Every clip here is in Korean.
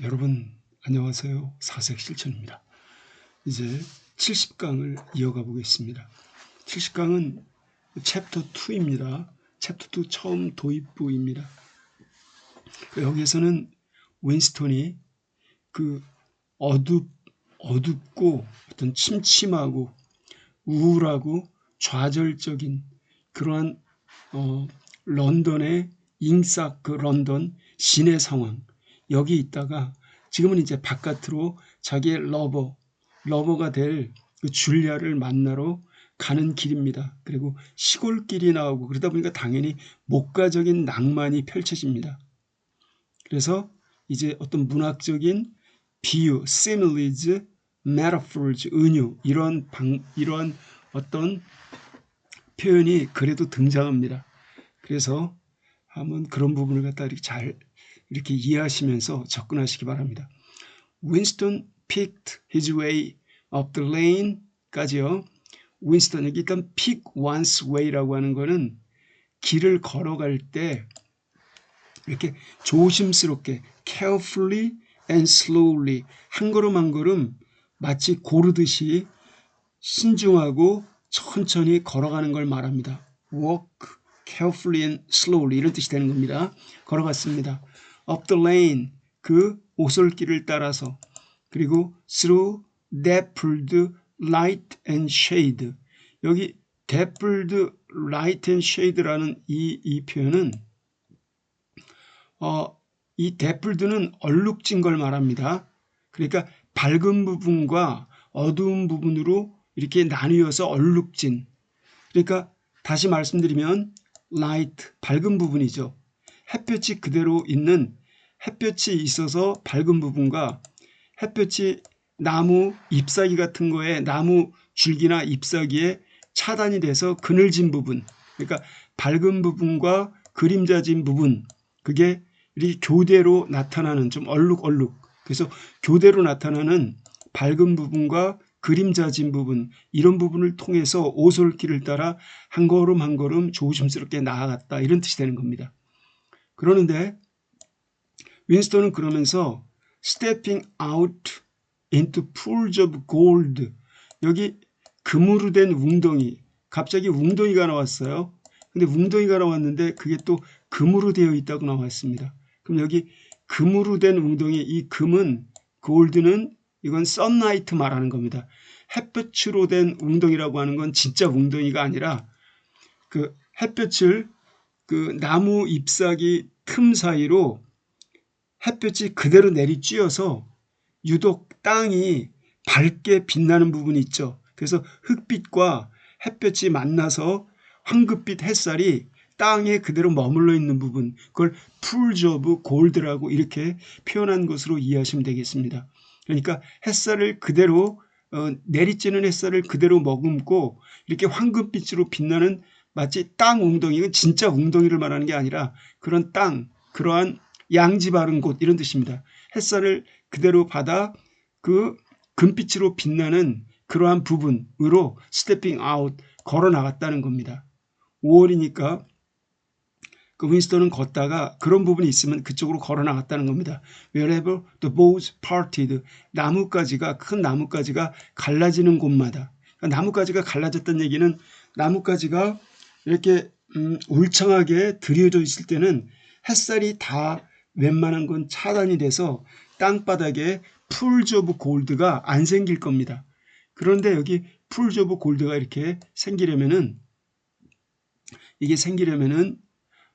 여러분 안녕하세요. 사색 실천입니다. 이제 70강을 이어가 보겠습니다. 70강은 챕터 2입니다. 챕터 2 처음 도입부입니다. 여기에서는 윈스턴이 그 어둡고 어떤 침침하고 우울하고 좌절적인 그러한 런던의 잉삭 그 런던 시내 상황 여기 있다가 지금은 이제 바깥으로 자기의 러버가 될 그 줄리아를 만나러 가는 길입니다. 그리고 시골길이 나오고 그러다 보니까 당연히 목가적인 낭만이 펼쳐집니다. 그래서 이제 어떤 문학적인 비유, similes, metaphors, 은유 이런 어떤 표현이 그래도 등장합니다. 그래서 한번 그런 부분을 갖다 이렇게 이해하시면서 접근하시기 바랍니다. Winston picked his way up the lane까지요. 윈스턴 여기 일단 pick one's way라고 하는 거는 길을 걸어갈 때 이렇게 조심스럽게 carefully and slowly 한 걸음 한 걸음 마치 고르듯이 신중하고 천천히 걸어가는 걸 말합니다. Walk carefully and slowly 이런 뜻이 되는 겁니다. 걸어갔습니다. Up the lane 그 오솔길을 따라서 그리고 through dappled light and shade 여기 dappled light and shade라는 이 표현은 이 dapled는 얼룩진 걸 말합니다. 그러니까 밝은 부분과 어두운 부분으로 이렇게 나뉘어서 얼룩진 그러니까 다시 말씀드리면 light 밝은 부분이죠. 햇볕이 그대로 있는 햇볕이 있어서 밝은 부분과 햇볕이 나무 잎사귀 같은 거에 나무 줄기나 잎사귀에 차단이 돼서 그늘진 부분 그러니까 밝은 부분과 그림자진 부분 그게 이렇게 교대로 나타나는 좀 얼룩얼룩 그래서 교대로 나타나는 밝은 부분과 그림자진 부분 이런 부분을 통해서 오솔길을 따라 한 걸음 한 걸음 조심스럽게 나아갔다 이런 뜻이 되는 겁니다. 그러는데 윈스턴은 그러면서 stepping out into pools of gold 여기 금으로 된 웅덩이 갑자기 웅덩이가 나왔어요. 근데 웅덩이가 나왔는데 그게 또 금으로 되어 있다고 나왔습니다. 그럼 여기 금으로 된 웅덩이 이 금은 골드는 이건 선라이트 말하는 겁니다. 햇볕으로 된 웅덩이라고 하는 건 진짜 웅덩이가 아니라 그 햇볕을 그 나무 잎사귀 틈 사이로 햇볕이 그대로 내리쬐어서 유독 땅이 밝게 빛나는 부분이 있죠. 그래서 흑빛과 햇볕이 만나서 황급빛 햇살이 땅에 그대로 머물러 있는 부분 그걸 pools of gold라고 이렇게 표현한 것으로 이해하시면 되겠습니다. 그러니까 햇살을 그대로 내리쬐는 햇살을 그대로 머금고 이렇게 황금빛으로 빛나는 마치 땅 웅덩이 이건 진짜 웅덩이를 말하는 게 아니라 그런 땅 그러한 양지 바른 곳 이런 뜻입니다. 햇살을 그대로 받아 그 금빛으로 빛나는 그러한 부분으로 stepping out 걸어 나갔다는 겁니다. 5월이니까 그 윈스턴은 걷다가 그런 부분이 있으면 그쪽으로 걸어 나갔다는 겁니다. Wherever the boughs parted 나뭇가지가 큰 나뭇가지가 갈라지는 곳마다 그러니까 나뭇가지가 갈라졌다는 얘기는 나뭇가지가 이렇게 울창하게 들여져 있을 때는 햇살이 다 웬만한 건 차단이 돼서 땅바닥에 풀즈 오브 골드가 안 생길 겁니다. 그런데 여기 풀즈 오브 골드가 이렇게 생기려면은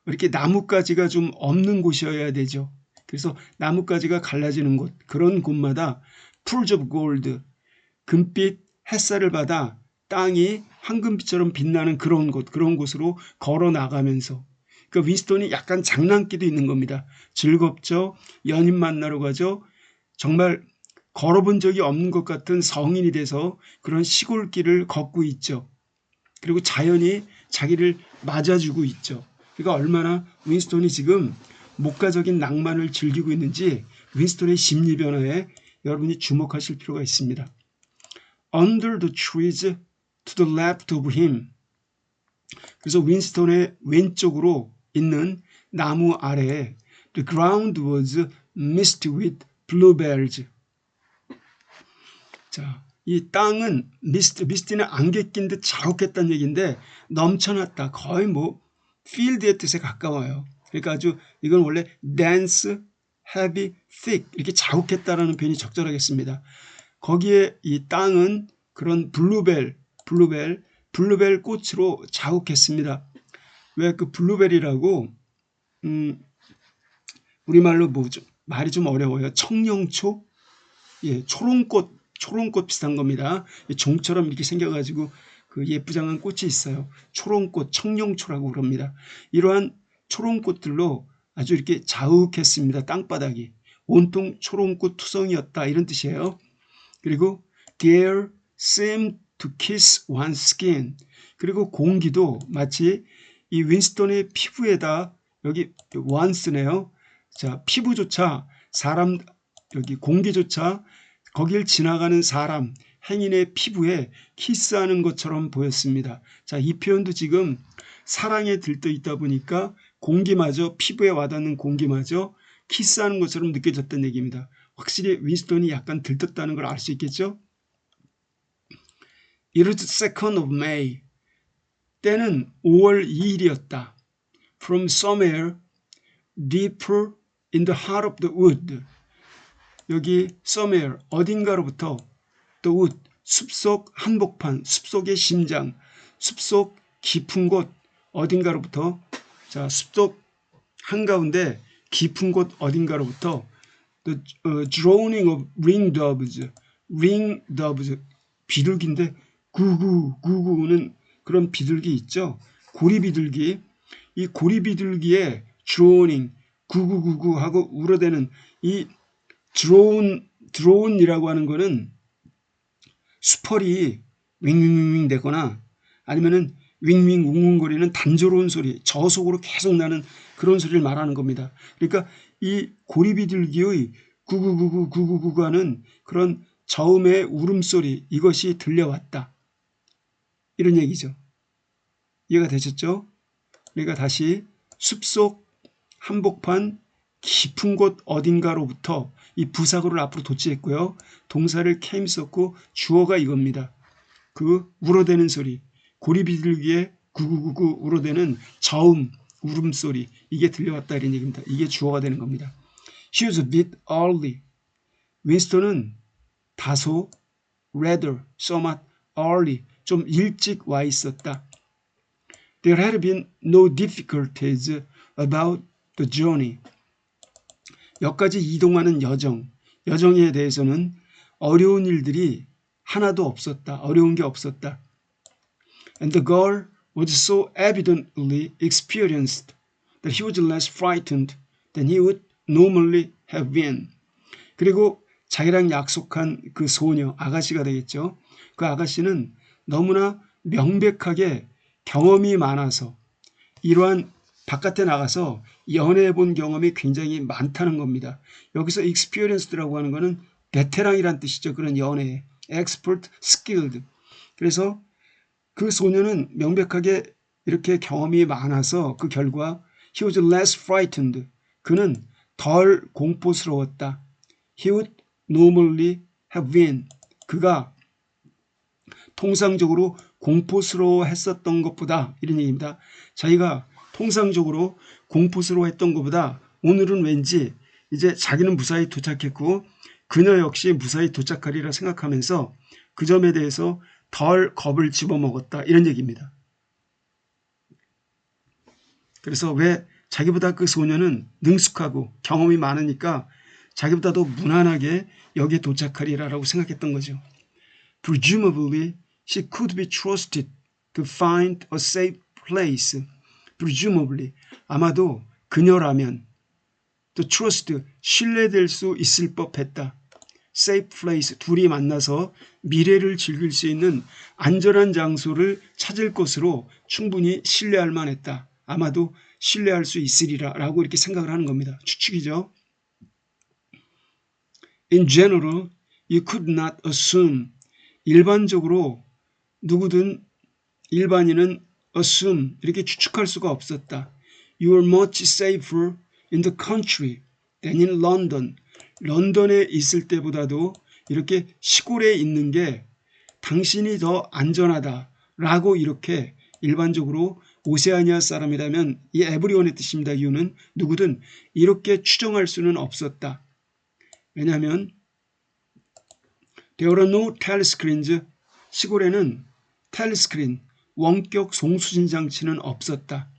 이렇게 나뭇가지가 좀 없는 곳이어야 되죠. 그래서 나뭇가지가 갈라지는 곳 그런 곳마다 풀즈 오브 골드 금빛 햇살을 받아 땅이 황금빛처럼 빛나는 그런 곳으로 걸어 나가면서 그 윈스턴이 약간 장난기도 있는 겁니다. 즐겁죠. 연인 만나러 가죠. 정말 걸어본 적이 없는 것 같은 성인이 돼서 그런 시골길을 걷고 있죠. 그리고 자연이 자기를 맞아주고 있죠. 그러니까 얼마나 윈스턴이 지금 목가적인 낭만을 즐기고 있는지 윈스턴의 심리 변화에 여러분이 주목하실 필요가 있습니다. Under the trees to the left of him 그래서 윈스턴의 왼쪽으로 있는 나무 아래에 The ground was misty with bluebells. 자, 이 땅은 미스트는 안개 낀 듯 자욱했다는 얘기인데 넘쳐났다. 거의 뭐 필드의 뜻에 가까워요. 그러니까 아주 이건 원래 dense, heavy, thick 이렇게 자욱했다라는 표현이 적절하겠습니다. 거기에 이 땅은 그런 블루벨 꽃으로 자욱했습니다. 왜 그 블루벨이라고 우리말로 뭐죠? 말이 좀 어려워요. 청룡초? 예, 초롱꽃 비슷한 겁니다. 종처럼 이렇게 생겨가지고 그 예쁘장한 꽃이 있어요. 초롱꽃, 청룡초라고 그럽니다. 이러한 초롱꽃들로 아주 이렇게 자욱했습니다. 땅바닥이. 온통 초롱꽃 투성이었다 이런 뜻이에요. 그리고 the air seemed to kiss one's skin. 그리고 공기도 마치 이 윈스턴의 피부에다 여기 once네요. 자, 피부조차 사람 여기 공기조차 거길 지나가는 사람 행인의 피부에 키스하는 것처럼 보였습니다. 자, 이 표현도 지금 사랑에 들떠 있다 보니까 공기마저 피부에 와닿는 공기마저 키스하는 것처럼 느껴졌다는 얘기입니다. 확실히 윈스턴이 약간 들떴다는 걸 알 수 있겠죠? It was the 2nd of May. 때는 5월 2일이었다. From somewhere deeper in the heart of the wood. 여기 somewhere 어딘가로부터 the wood 숲속 한복판 숲속의 심장 숲속 깊은 곳 어딘가로부터 자 숲속 한가운데 깊은 곳 어딘가로부터 the droning of ring doves 비둘기인데 구구구구는 그런 비둘기 있죠. 고리 비둘기 이 고리 비둘기의 droning 구구구구 하고 울어대는 이 드론이라고 하는 거는 수펄이 윙윙윙 되거나 아니면은 윙윙 웅웅거리는 단조로운 소리, 저속으로 계속 나는 그런 소리를 말하는 겁니다. 그러니까 이 고리비둘기의 구구구구 하는 그런 저음의 울음소리 이것이 들려왔다. 이런 얘기죠. 이해가 되셨죠? 그러니까 다시 숲속 한복판 깊은 곳 어딘가로부터 이 부사구를 앞으로 도치했고요. 동사를 came 썼고 주어가 이겁니다. 그 울어대는 소리, 고리비둘기의 구구구구 울어대는 저음, 울음소리 이게 들려왔다 이런 얘기입니다. 이게 주어가 되는 겁니다. She was a bit early. 윈스턴은 다소 rather, somewhat early, 좀 일찍 와 있었다. There had been no difficulties about the journey. 여기까지 이동하는 여정에 대해서는 어려운 일들이 하나도 없었다. 어려운 게 없었다. And the girl was so evidently experienced that he was less frightened than he would normally have been. 그리고 자기랑 약속한 그 소녀, 아가씨가 되겠죠. 그 아가씨는 너무나 명백하게 경험이 많아서 이러한 바깥에 나가서 연애해 본 경험이 굉장히 많다는 겁니다. 여기서 experienced라고 하는 거는 베테랑이란 뜻이죠. 그런 연애, expert, skilled. 그래서 그 소녀는 명백하게 이렇게 경험이 많아서 그 결과 he was less frightened. 그는 덜 공포스러웠다. He would normally have been. 그가 통상적으로 공포스러워했었던 것보다 이런 얘기입니다. 자기가 통상적으로 공포스러워했던 것보다 오늘은 왠지 이제 자기는 무사히 도착했고 그녀 역시 무사히 도착하리라 생각하면서 그 점에 대해서 덜 겁을 집어먹었다 이런 얘기입니다. 그래서 왜 자기보다 그 소녀는 능숙하고 경험이 많으니까 자기보다 더 무난하게 여기에 도착하리라고 생각했던 거죠. Presumably she could be trusted to find a safe place. Presumably 아마도 그녀라면 to trust 신뢰될 수 있을 법했다. safe place 둘이 만나서 미래를 즐길 수 있는 안전한 장소를 찾을 것으로 충분히 신뢰할 만했다. 아마도 신뢰할 수 있으리라 라고 이렇게 생각을 하는 겁니다. 추측이죠. In general, you could not assume. 일반적으로 누구든 일반인은 assume 이렇게 추측할 수가 없었다. You are much safer in the country than in London. 런던에 있을 때보다도 이렇게 시골에 있는 게 당신이 더 안전하다라고 이렇게 일반적으로 오세아니아 사람이라면 이 에브리온의 뜻입니다. 이유는 누구든 이렇게 추정할 수는 없었다. 왜냐하면 There are no telescreens. 시골에는 텔레스크린, 원격 송수신 장치는 없었다.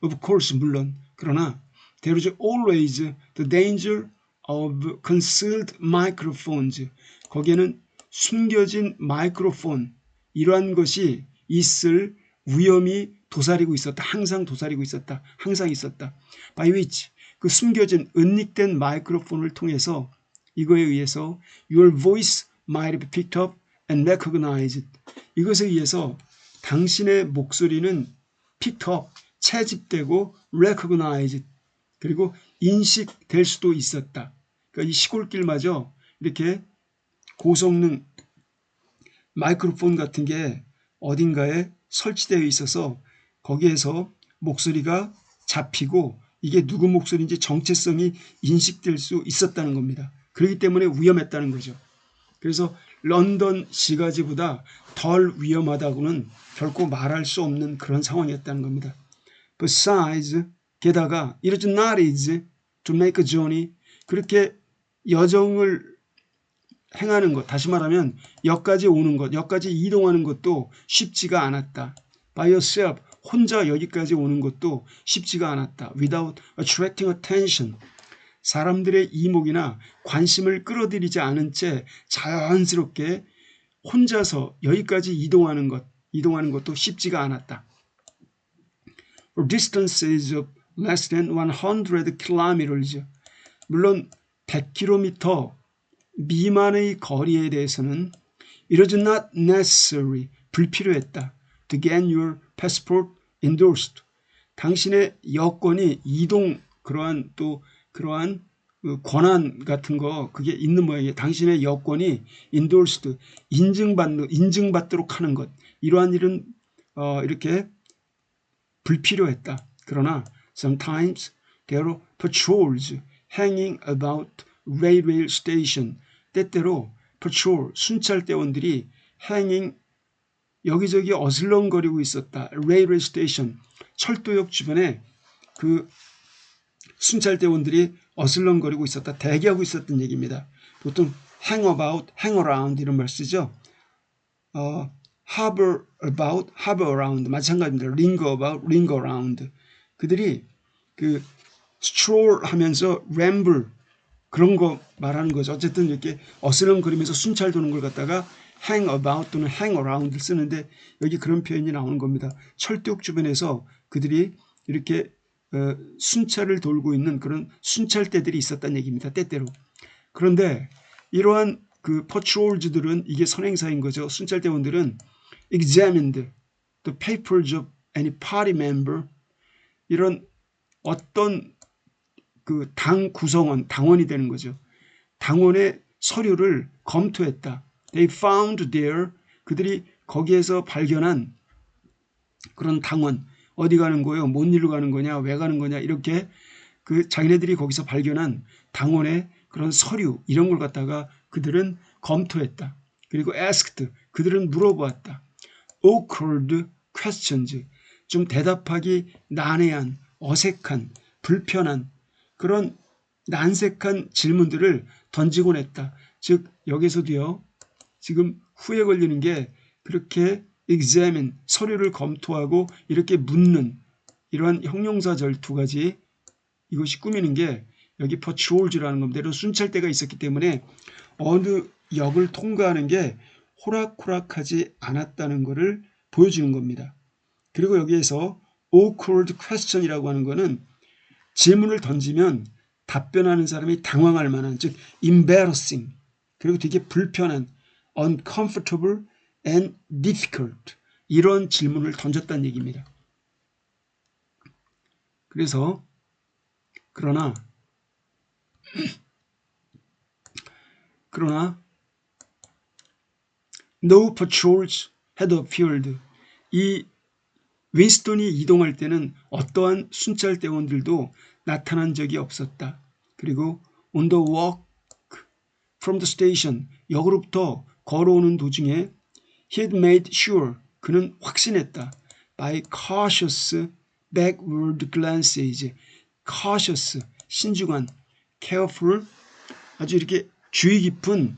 Of course, 물론. 그러나 there is always the danger of concealed microphones. 거기에는 숨겨진 마이크로폰, 이러한 것이 있을 위험이 도사리고 있었다. 항상 도사리고 있었다. 항상 있었다. By which, 그 숨겨진 은닉된 마이크로폰을 통해서 이거에 의해서 your voice might be picked up and recognized. 이것에 의해서 당신의 목소리는 picked up, 채집되고 recognized, 그리고 인식될 수도 있었다. 그러니까 이 시골길마저 이렇게 고성능 마이크로폰 같은 게 어딘가에 설치되어 있어서 거기에서 목소리가 잡히고 이게 누구 목소리인지 정체성이 인식될 수 있었다는 겁니다. 그렇기 때문에 위험했다는 거죠. 그래서 런던 시가지보다 덜 위험하다고는 결코 말할 수 없는 그런 상황이었다는 겁니다. Besides, 게다가 it is not easy to make a journey. 그렇게 여정을 행하는 것, 다시 말하면 역까지 오는 것, 역까지 이동하는 것도 쉽지가 않았다. By yourself, 혼자 여기까지 오는 것도 쉽지가 않았다. Without attracting attention. 사람들의 이목이나 관심을 끌어들이지 않은 채 자연스럽게 혼자서 여기까지 이동하는 것도 쉽지가 않았다. For distances of less than 100 kilometers. 물론 100km 미만의 거리에 대해서는 it is not necessary, 불필요했다. To get your passport endorsed. 당신의 여권이 이동 그러한 권한 같은 거 그게 있는 모양이에요. 당신의 여권이 endorsed, 인증받도록 하는 것. 이러한 일은 이렇게 불필요했다. 그러나 sometimes there are patrols hanging about railway station. 때때로 patrol, 순찰대원들이 hanging, 여기저기 어슬렁거리고 있었다. railway station, 철도역 주변에 그 순찰대원들이 어슬렁거리고 있었다. 대기하고 있었던 얘기입니다. 보통 hang about, hang around 이런 말 쓰죠. hover about, hover around 마찬가지입니다. linger about, linger around. 그들이 그 stroll 하면서 ramble 그런 거 말하는 거죠. 어쨌든 이렇게 어슬렁거리면서 순찰 도는 걸 갖다가 hang about 또는 hang around 쓰는데 여기 그런 표현이 나오는 겁니다. 철도역 주변에서 그들이 이렇게 순찰을 돌고 있는 그런 순찰대들이 있었다는 얘기입니다. 때때로. 그런데 이러한 그 patrols들은 이게 선행사인 거죠. 순찰대원들은 examined the papers of any party member. 이런 어떤 그 당 구성원, 당원이 되는 거죠. 당원의 서류를 검토했다. They found there, 그들이 거기에서 발견한 그런 당원, 어디 가는 거예요? 뭔 일로 가는 거냐? 왜 가는 거냐? 이렇게 그 자기네들이 거기서 발견한 당원의 그런 서류 이런 걸 갖다가 그들은 검토했다. 그리고 asked, 그들은 물어보았다. awkward questions, 좀 대답하기 난해한, 어색한, 불편한 그런 난색한 질문들을 던지곤 했다. 즉 여기서도요. 지금 후에 걸리는 게 그렇게 examine, 서류를 검토하고 이렇게 묻는 이러한 형용사절 두 가지 이것이 꾸미는 게 여기 patrols라는 겁니다. 이런 순찰대가 있었기 때문에 어느 역을 통과하는 게 호락호락하지 않았다는 것을 보여주는 겁니다. 그리고 여기에서 awkward question이라고 하는 거는 질문을 던지면 답변하는 사람이 당황할 만한, 즉 embarrassing, 그리고 되게 불편한 uncomfortable and difficult 이런 질문을 던졌다는 얘기입니다. 그래서 그러나 no patrols had appeared. 이 윈스턴이 이동할 때는 어떠한 순찰대원들도 나타난 적이 없었다. 그리고 on the walk from the station, 역으로부터 걸어오는 도중에 he had made sure, 그는 확신했다. by cautious backward glances, cautious, 신중한, careful, 아주 이렇게 주의 깊은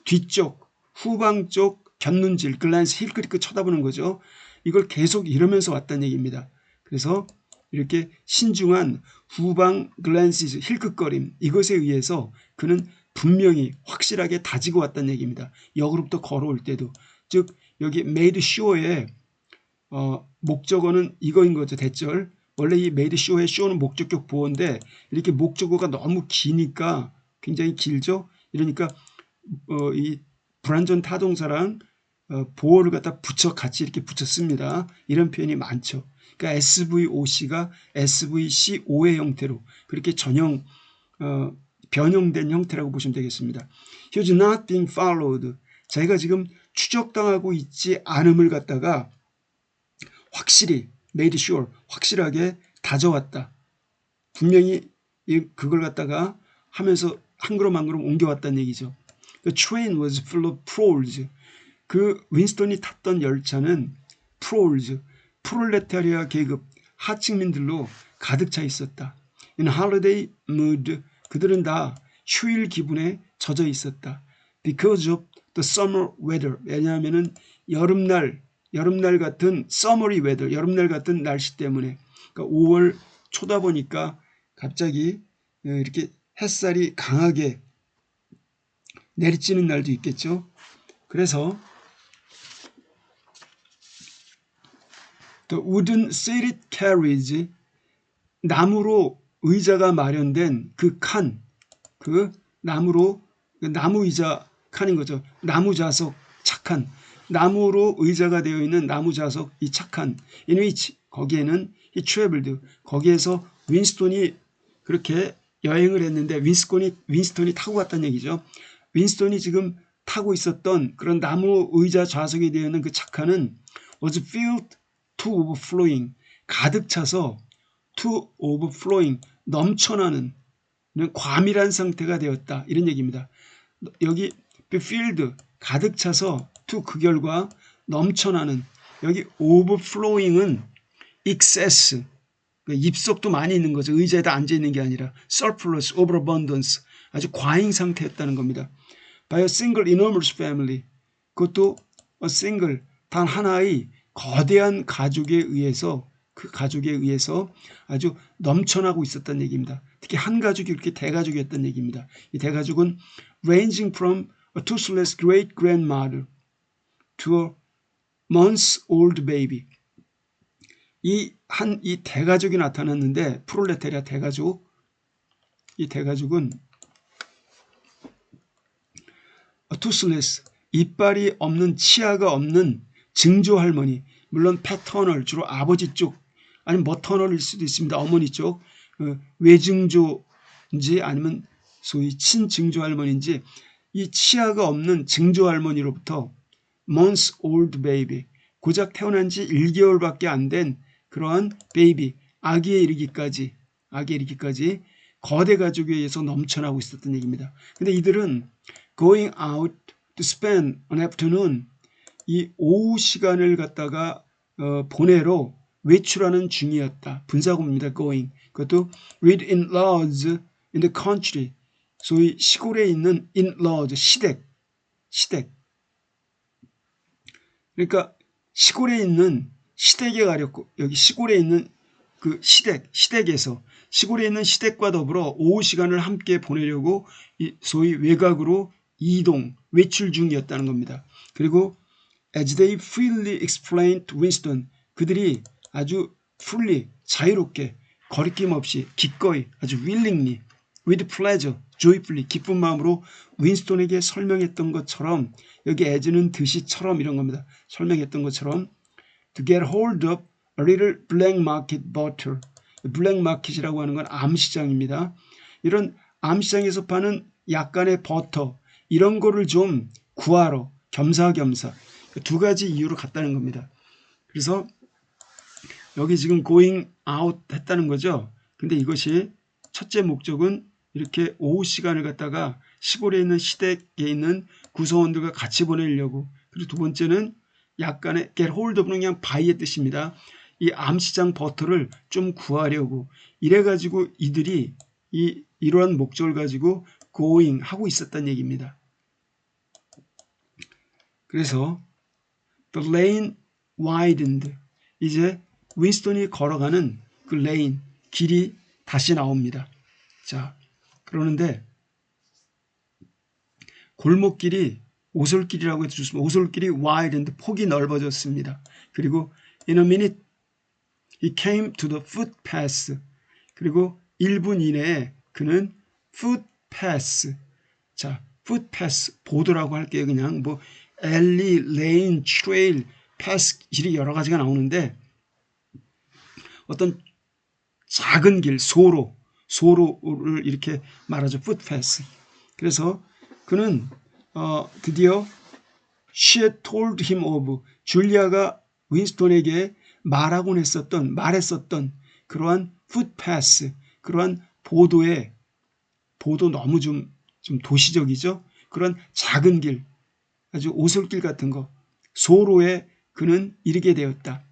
뒤쪽, 후방 쪽 곁눈질, 글란스, 힐끗힐끗 쳐다보는 거죠. 이걸 계속 이러면서 왔다는 얘기입니다. 그래서 이렇게 신중한 후방 글란시즈, 힐끗거림, 이것에 의해서 그는 분명히 확실하게 다지고 왔다는 얘기입니다. 역으로부터 걸어올 때도. 즉 여기 made sure의 목적어는 이거인 거죠. 대절. 원래 이 made sure의 sure는 목적격 보어인데 이렇게 목적어가 너무 기니까 굉장히 길죠. 이러니까 이 불완전 타동사랑 보어를 갖다 붙여 같이 이렇게 붙였습니다. 이런 표현이 많죠. 그러니까 SVOC가 SVCO의 형태로 그렇게 전형 변형된 형태라고 보시면 되겠습니다. He was not being followed. 자기가 지금 추적당하고 있지 않음을 갖다가 확실히 made sure, 확실하게 다져왔다. 분명히 그걸 갖다가 하면서 한 걸음 한 걸음 옮겨왔다는 얘기죠. The train was full of proles. 그 윈스턴이 탔던 열차는 proles, 프롤레타리아 계급, 하층민들로 가득 차 있었다. In holiday mood, 그들은 다 휴일 기분에 젖어 있었다. Because of the summer weather, 왜냐하면은 여름날 같은 summery weather, 여름날 같은 날씨 때문에. 그러니까 5월 초다 보니까 갑자기 이렇게 햇살이 강하게 내리쬐는 날도 있겠죠. 그래서 The wooden seated carriage, 나무로 의자가 마련된 그 칸, 그 나무 의자 칸인 거죠. 나무 좌석 착한, 나무로 의자가 되어 있는 나무 좌석 이 착한, in which, 거기에는 he traveled, 거기에서 윈스턴이 그렇게 여행을 했는데 윈스턴이 타고 갔다는 얘기죠. 윈스턴이 지금 타고 있었던 그런 나무 의자 좌석에 되어 있는 그 착한은 was filled to overflowing, 가득 차서 to overflowing, 넘쳐나는 과밀한 상태가 되었다. 이런 얘기입니다. 여기 filled, 가득 차서 to 그 결과 넘쳐나는, 여기 overflowing은 excess, 입속도 많이 있는 거죠. 의자에다 앉아 있는 게 아니라 surplus, overabundance, 아주 과잉 상태였다는 겁니다. By a single enormous family, 그것도 a single, 단 하나의 거대한 가족에 의해서, 그 가족에 의해서 아주 넘쳐나고 있었다는 얘기입니다. 특히 한 가족이 그렇게 대가족이었다는 얘기입니다. 이 대가족은 ranging from a toothless great grandmother to a months old baby. 이 대가족이 나타났는데, 프롤레타리아 대가족, 이 대가족은 toothless, 이빨이 없는, 치아가 없는 증조할머니, 물론 패터널, 주로 아버지 쪽, 아니면 머터널일 수도 있습니다. 어머니 쪽, 외증조인지 아니면 소위 친증조할머니인지, 이 치아가 없는 증조할머니로부터 months old baby, 고작 태어난 지 1개월밖에 안 된 그러한 베이비, 아기에 이르기까지 거대 가족에 의해서 넘쳐나고 있었던 얘기입니다. 근데 이들은 going out to spend an afternoon, 이 오후 시간을 갖다가 보내러 외출하는 중이었다. 분사구문입니다. going. 그것도 with in-laws in the country, 소위 시골에 있는 in-laws, 시댁. 그러니까 시골에 있는 시댁에 가렸고, 여기 시골에 있는 그 시댁에서 시골에 있는 시댁과 더불어 오후 시간을 함께 보내려고 소위 외곽으로 이동, 외출 중이었다는 겁니다. 그리고 as they freely explained to Winston, 그들이 아주 freely, 자유롭게, 거리낌 없이, 기꺼이, 아주 willingly, with pleasure, joyfully, 기쁜 마음으로 윈스턴에게 설명했던 것처럼, 여기 as는 듯이처럼 이런 겁니다. 설명했던 것처럼 to get hold of a little black market butter. 블랙 마켓이라고 하는 건 암시장입니다. 이런 암시장에서 파는 약간의 버터, 이런 거를 좀 구하러 겸사겸사 두 가지 이유로 갔다는 겁니다. 그래서 여기 지금 going out 했다는 거죠. 근데 이것이 첫째 목적은 이렇게 오후 시간을 갖다가 시골에 있는 시댁에 있는 구성원들과 같이 보내려고. 그리고 두 번째는 약간의 get hold of는 그냥 buy의 뜻입니다. 이 암시장 버터를 좀 구하려고. 이래가지고 이들이 이러한 목적을 가지고 going 하고 있었단 얘기입니다. 그래서 the lane widened. 이제 윈스턴이 걸어가는 그 레인, 길이 다시 나옵니다. 자, 그러는데 골목길이 오솔길이라고 해도 좋습니다. 오솔길이 widened, 폭이 넓어졌습니다. 그리고 in a minute he came to the footpath. 그리고 1분 이내에 그는 footpath. 자, footpath 보도라고 할게요. 그냥 뭐 alley, lane, trail, path 길이 여러 가지가 나오는데 어떤 작은 길, 소로를 이렇게 말하죠. footpath. 그래서 그는 드디어 she had told him of, 줄리아가 윈스턴에게 말했었던 그러한 footpath, 그러한 보도 너무 좀 도시적이죠. 그런 작은 길, 아주 오솔길 같은 거, 소로에 그는 이르게 되었다.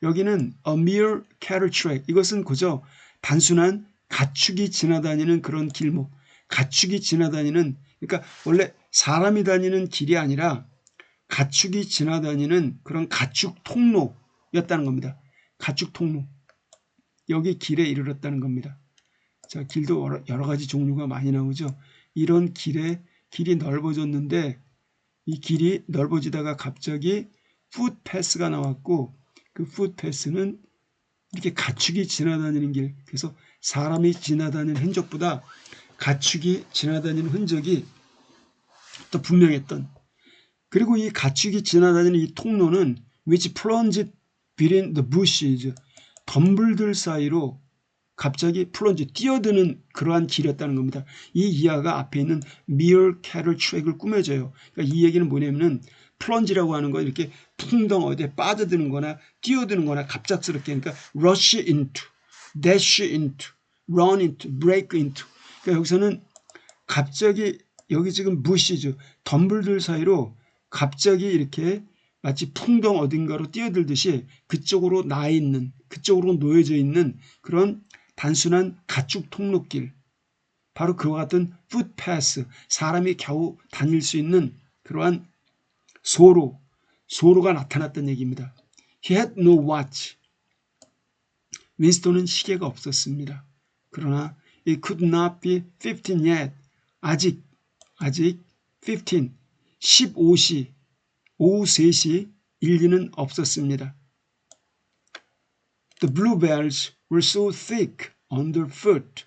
여기는 a mere cattle track, 이것은 그저 단순한 가축이 지나다니는 그런 길목, 가축이 지나다니는, 그러니까 원래 사람이 다니는 길이 아니라 가축이 지나다니는 그런 가축 통로였다는 겁니다. 가축 통로. 여기 길에 이르렀다는 겁니다. 자, 길도 여러 가지 종류가 많이 나오죠. 이런 길이 넓어졌는데 이 길이 넓어지다가 갑자기 풋패스가 나왔고 그 풋패스는 이렇게 가축이 지나다니는 길, 그래서 사람이 지나다니는 흔적보다 가축이 지나다니는 흔적이 더 분명했던, 그리고 이 가축이 지나다니는 이 통로는 which plunged between the bushes, 덤불들 사이로 갑자기 플런지 뛰어드는 그러한 길이었다는 겁니다. 이 이하가 앞에 있는 mere cattle track을 꾸며줘요. 그러니까 이 얘기는 뭐냐면은 플런지라고 하는 거 이렇게 풍덩 어디에 빠져드는 거나 뛰어드는 거나 갑작스럽게, 그러니까 rush into, dash into, run into, break into. 그러니까 여기서는 갑자기 여기 지금 bushes, 덤불들 사이로 갑자기 이렇게 마치 풍덩 어딘가로 뛰어들듯이 그쪽으로 그쪽으로 놓여져 있는 그런 단순한 가축 통로길, 바로 그와 같은 footpath, 사람이 겨우 다닐 수 있는 그러한 소로가 나타났다는 얘기입니다. He had no watch. 윈스턴은 시계가 없었습니다. 그러나 it could not be 15 yet. 아직 15, 15시, 오후 3시 일리는 없었습니다. The bluebells were so thick underfoot.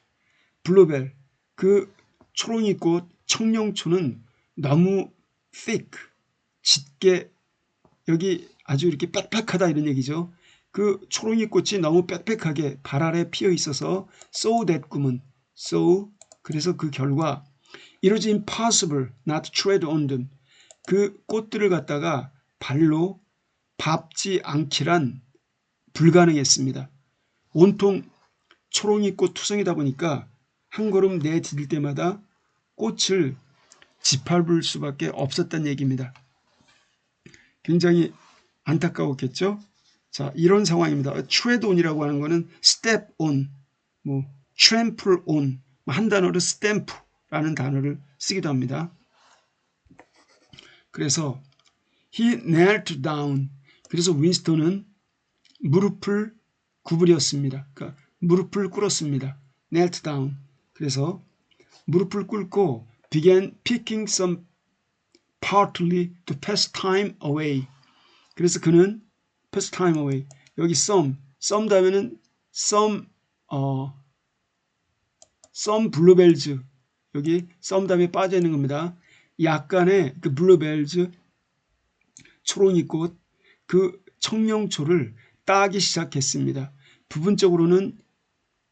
블루벨, 그 초롱이꽃, 청룡초는 너무 thick, 짙게, 여기 아주 이렇게 빽빽하다 이런 얘기죠. 그 초롱이꽃이 너무 빽빽하게 발 아래 피어 있어서 so that 꿈은 so, 그래서 그 결과 it was impossible not to tread on them. 그 꽃들을 갖다가 발로 밟지 않기란 불가능했습니다. 온통 초롱이꽃 투성이다 보니까 한 걸음 내디딜 때마다 꽃을 짓밟을 수밖에 없었다는 얘기입니다. 굉장히 안타까웠겠죠? 자, 이런 상황입니다. tread on이라고 하는 거는 step on, trample on, 한 단어로 stamp라는 단어를 쓰기도 합니다. 그래서 he knelt down. 그래서 윈스턴은 무릎을 구부렸습니다. 그러니까 무릎을 꿇었습니다. knelt down. 그래서 무릎을 꿇고 began picking some partly to pass time away. 그래서 그는 pass time away. 여기 some 다음에는 some bluebells. 여기 some 다음에 빠져 있는 겁니다. 약간의 그 bluebells, 초롱이꽃, 그 청룡초를 따기 시작했습니다. 부분적으로는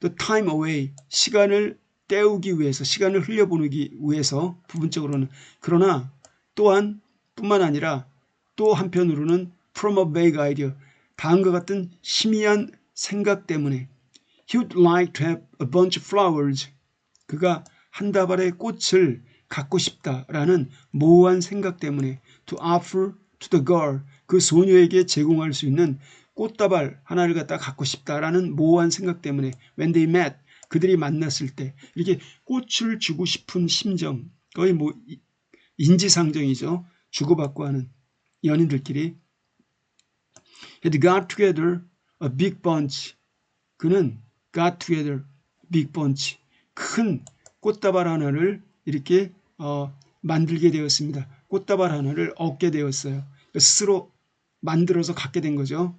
the time away, 시간을 때우기 위해서, 시간을 흘려보내기 위해서 부분적으로는, 그러나 또한 뿐만 아니라 또 한편으로는 from a vague idea, 다음과 같은 희미한 생각 때문에 he would like to have a bunch of flowers. 그가 한 다발의 꽃을 갖고 싶다라는 모호한 생각 때문에 to offer to the girl 그 소녀에게 제공할 수 있는 꽃다발 하나를 갖다 갖고 싶다라는 모호한 생각 때문에 when they met 그들이 만났을 때 이렇게 꽃을 주고 싶은 심정 거의 뭐 인지상정이죠. 주고받고 하는 연인들끼리 had got together a big bunch 그는 got together big bunch 큰 꽃다발 하나를 이렇게 만들게 되었습니다. 꽃다발 하나를 얻게 되었어요. 스스로 만들어서 갖게 된 거죠.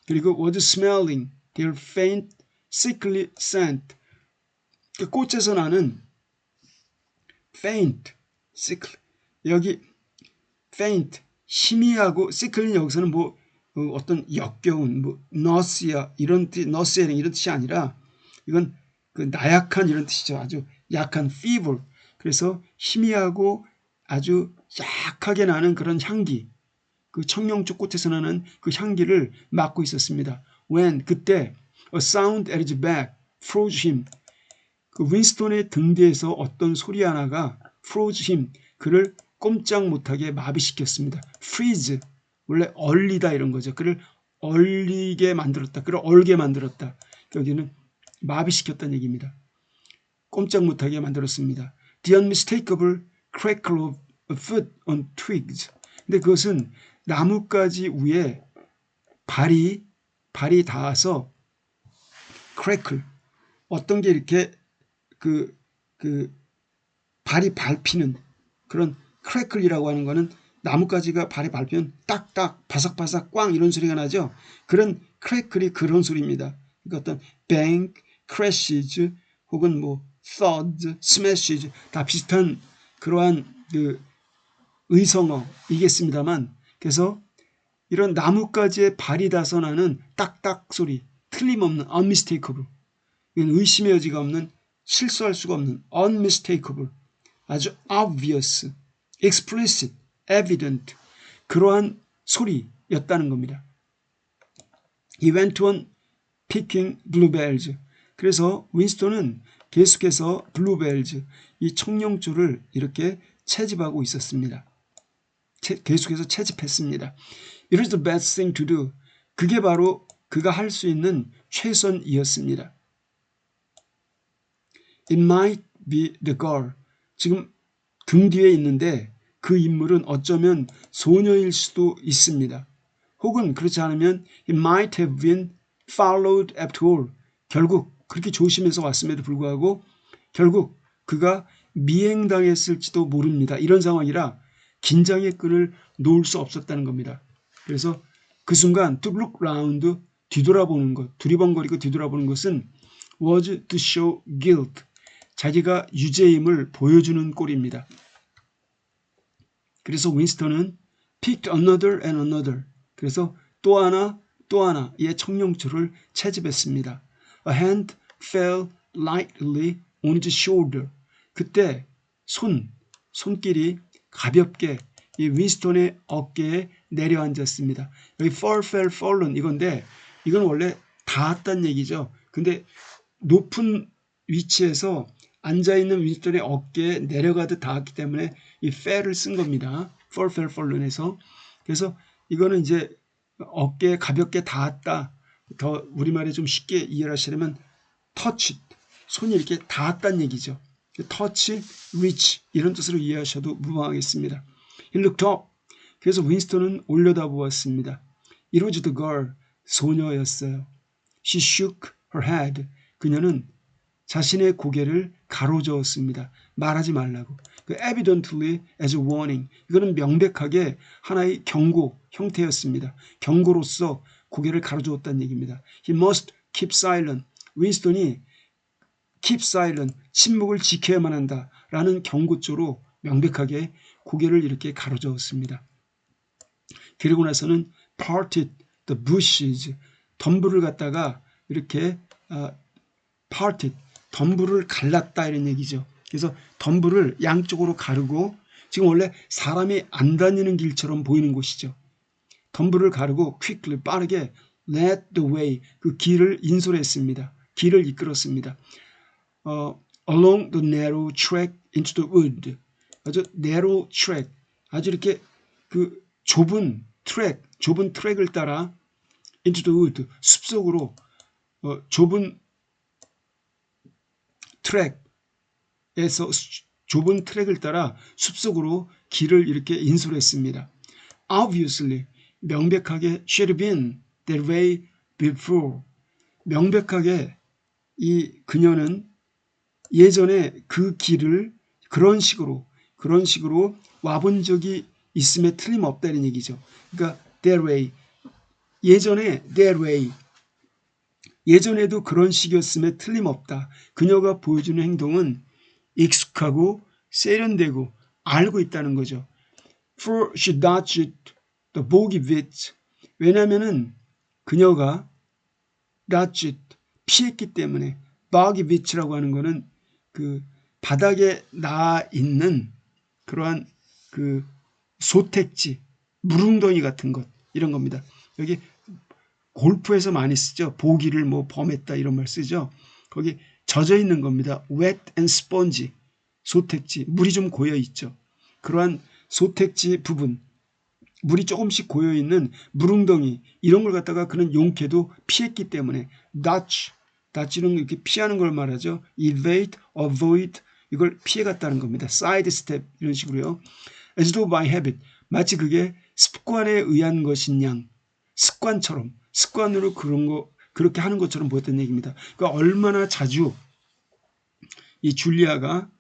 그리고 was smelling their faint sickly scent 그 꽃에서 나는 faint, sickly 여기 faint 희미하고 sickly 여기서는 뭐 어떤 역겨운 뭐 nausea 이런 뜻, nausea 이런 뜻이 아니라 이건 그 나약한 이런 뜻이죠. 아주 약한 fever. 그래서 희미하고 아주 약하게 나는 그런 향기. 그 청룡쪽 꽃에서 나는 그 향기를 맡고 있었습니다. When 그때 a sound at his back froze him. 그 윈스턴의 등 뒤에서 어떤 소리 하나가 froze him. 그를 꼼짝 못하게 마비시켰습니다. freeze 원래 얼리다 이런 거죠. 그를 얼리게 만들었다. 그를 얼게 만들었다. 여기는 마비시켰다는 얘기입니다. 꼼짝 못하게 만들었습니다. The unmistakable crackle of a foot on twigs. 근데 그것은 나뭇가지 위에 발이 닿아서 crackle 어떤 게 이렇게 그 발이 밟히는 그런 crackle이라고 하는 거는 나뭇가지가 발에 밟히면 딱딱 바삭바삭 꽝 이런 소리가 나죠. 그런 crackle이 그런 소리입니다. 그러니까 어떤 bang, crashes 혹은 뭐 thud, smashes 다 비슷한 그러한 그 의성어이겠습니다만 그래서 이런 나뭇가지에 발이 닿아서 나는 딱딱 소리 틀림없는 unmistakable 이건 의심의 여지가 없는 실수할 수가 없는 unmistakable 아주 obvious, explicit, evident 그러한 소리였다는 겁니다. He went on picking bluebells. 그래서 윈스턴은 계속해서 bluebells, 이 청룡초를 이렇게 채집하고 있었습니다. 계속해서 채집했습니다. It was the best thing to do. 그게 바로 그가 할 수 있는 최선이었습니다. It might be the girl. 지금 등 뒤에 있는데 그 인물은 어쩌면 소녀일 수도 있습니다. 혹은 그렇지 않으면 it might have been followed after all. 결국 그렇게 조심해서 왔음에도 불구하고 결국 그가 미행당했을지도 모릅니다. 이런 상황이라 긴장의 끈을 놓을 수 없었다는 겁니다. 그래서 그 순간 to look round 뒤돌아보는 것, 두리번거리고 뒤돌아보는 것은 was to show guilt. 자기가 유죄임을 보여주는 꼴입니다. 그래서 윈스턴은 picked another and another. 그래서 또 하나 의 청룡초를 채집했습니다. A hand fell lightly on his shoulder. 그때 손길이 가볍게 이 윈스턴의 어깨에 내려앉았습니다. 여기 fall, fell, fallen 이건데 이건 원래 닿았다는 얘기죠. 근데 높은 위치에서 앉아있는 윈스턴의 어깨에 내려가듯 닿았기 때문에 이 fell을 쓴 겁니다. fall, fell, fallen에서. 그래서 이거는 이제 어깨에 가볍게 닿았다. 더 우리말에 좀 쉽게 이해를 하시려면 touch, 손이 이렇게 닿았다는 얘기죠. touch, reach 이런 뜻으로 이해하셔도 무방하겠습니다. He looked up. 그래서 윈스턴은 올려다보았습니다. It was the girl, 소녀였어요. She shook her head. 그녀는 자신의 고개를 가로저었습니다. 말하지 말라고. 그 evidently as a warning. 이거는 명백하게 하나의 경고 형태였습니다. 경고로서 고개를 가로저었다는 얘기입니다. He must keep silent. 윈스턴이 keep silent, 침묵을 지켜야만 한다라는 경고조로 명백하게 고개를 이렇게 가로저었습니다. 그리고 나서는 parted the bushes, 덤불을 갖다가 이렇게 parted, 덤불을 갈랐다 이런 얘기죠. 그래서 덤불을 양쪽으로 가르고 지금 원래 사람이 안 다니는 길처럼 보이는 곳이죠. 덤불을 가르고 quickly, 빠르게 led the way, 그 길을 인솔했습니다. 길을 이끌었습니다. along the narrow track into the wood. 아주 narrow track, 아주 이렇게 그 좁은 트랙을 따라 into the wood, 숲속으로 좁은 트랙에서 좁은 트랙을 따라 숲속으로 길을 이렇게 인솔 했습니다. Obviously, 명백하게 should have been that way before. 명백하게 그녀는 예전에 그 길을 그런 식으로 와본 적이 있음에 틀림없다는 얘기죠. 그러니까 that way, 예전에 that way, 예전에도 그런 식이었음에 틀림없다. 그녀가 보여주는 행동은 익숙하고 세련되고 알고 있다는 거죠. For she dodged the bogey bit. 왜냐하면은 그녀가 dodged, 피했기 때문에. bogey bit라고 하는 거는 그 바닥에 나 있는 그러한 그 소택지, 무릉덩이 같은 것, 이런 겁니다. 여기 골프에서 많이 쓰죠. 보기를 뭐 범했다 이런 말 쓰죠. 거기 젖어 있는 겁니다. wet and spongy, 소택지, 물이 좀 고여 있죠. 그러한 소택지 부분, 물이 조금씩 고여 있는 무릉덩이, 이런 걸 갖다가 그는 용케도 피했기 때문에 dodge는 이렇게 피하는 걸 말하죠. evade, avoid, 이걸 피해갔다는 겁니다. sidestep 이런 식으로요. as though by habit, 마치 그게 습관에 의한 것인 양, 습관으로 그렇게 하는 것처럼 보였던 얘기입니다. 그러니까 얼마나 자주 이 줄리아가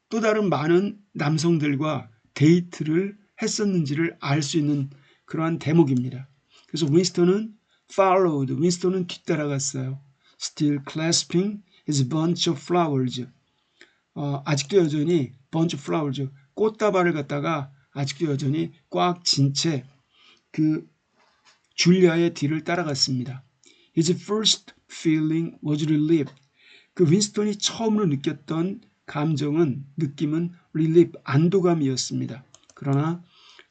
또 다른 많은 남성들과 데이트를 했었는지를 알 수 있는 그러한 대목입니다. 그래서 윈스턴은 followed, 윈스턴은 뒤따라갔어요. still clasping his bunch of flowers. 아직도 여전히 bunch of flowers, 꽃다발을 갖다가 아직도 여전히 꽉 진 채 그 줄리아의 뒤를 따라갔습니다. His first feeling was relief. 그 윈스턴이 처음으로 느꼈던 느낌은 relief, 안도감이었습니다. 그러나